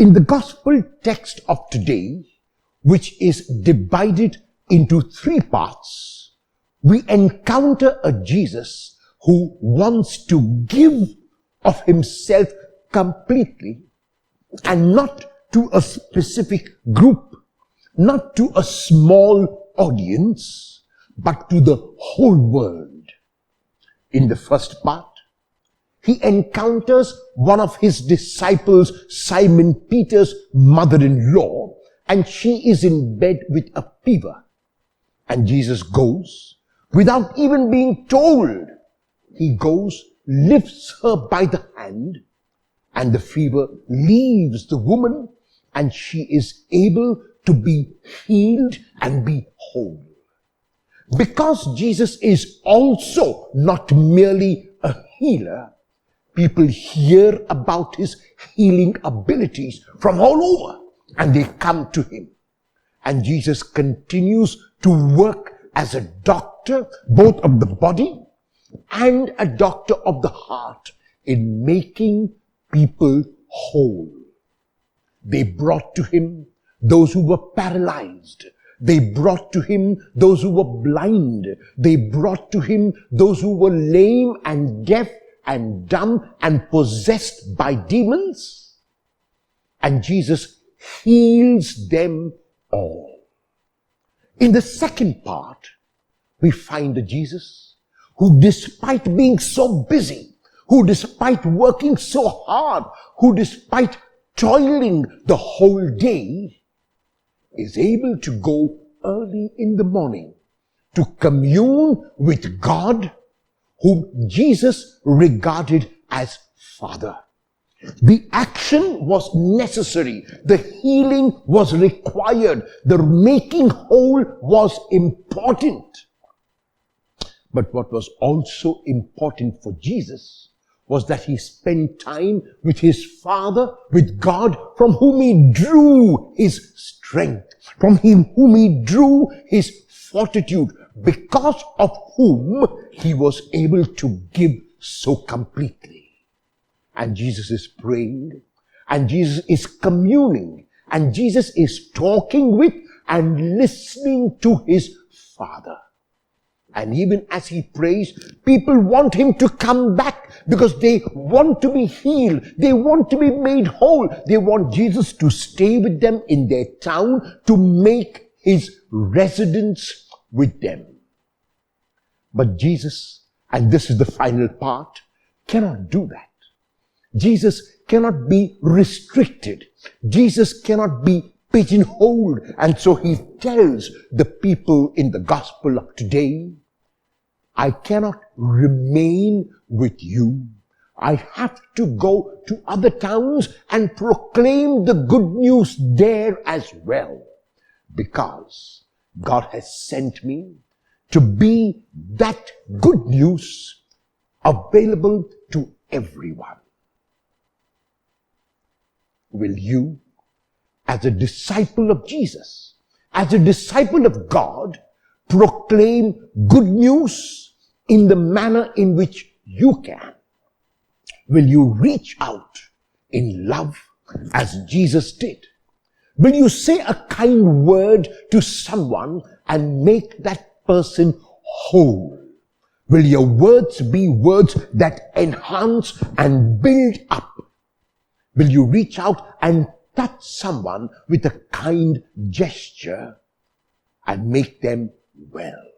In the gospel text of today, which is divided into 3 parts, we encounter a Jesus who wants to give of himself completely, and not to a specific group, not to a small audience, but to the whole world. In the first part, he encounters one of his disciples, Simon Peter's mother-in-law, and she is in bed with a fever. And Jesus goes, without even being told, he goes, lifts her by the hand, and the fever leaves the woman, and she is able to be healed and be whole. Because Jesus is also not merely a healer, people hear about his healing abilities from all over, and they come to him. And Jesus continues to work as a doctor, both of the body and a doctor of the heart, in making people whole. They brought to him those who were paralyzed. They brought to him those who were blind. They brought to him those who were lame and deaf and dumb and possessed by demons. And Jesus heals them all. In the second part, we find a Jesus who, despite being so busy, who despite working so hard, who despite toiling the whole day, is able to go early in the morning to commune with God, whom Jesus regarded as Father. The action was necessary. The healing was required. The making whole was important. But what was also important for Jesus was that he spent time with his Father, with God, from whom he drew his strength, from whom he drew his fortitude, because of whom he was able to give so completely. And Jesus is praying, and Jesus is communing, and Jesus is talking with and listening to his Father. And even as he prays, people want him to come back because they want to be healed. They want to be made whole. They want Jesus to stay with them in their town, to make his residence with them. But Jesus, and this is the final part, cannot do that. Jesus cannot be restricted. Jesus cannot be pigeonholed. And so he tells the people in the gospel of today, I cannot remain with you. I have to go to other towns and proclaim the good news there as well, because God has sent me to be that good news available to everyone. Will you, as a disciple of Jesus, as a disciple of God, proclaim good news in the manner in which you can? Will you reach out in love as Jesus did? Will you say a kind word to someone and make that person whole? Will your words be words that enhance and build up? Will you reach out and touch someone with a kind gesture and make them well?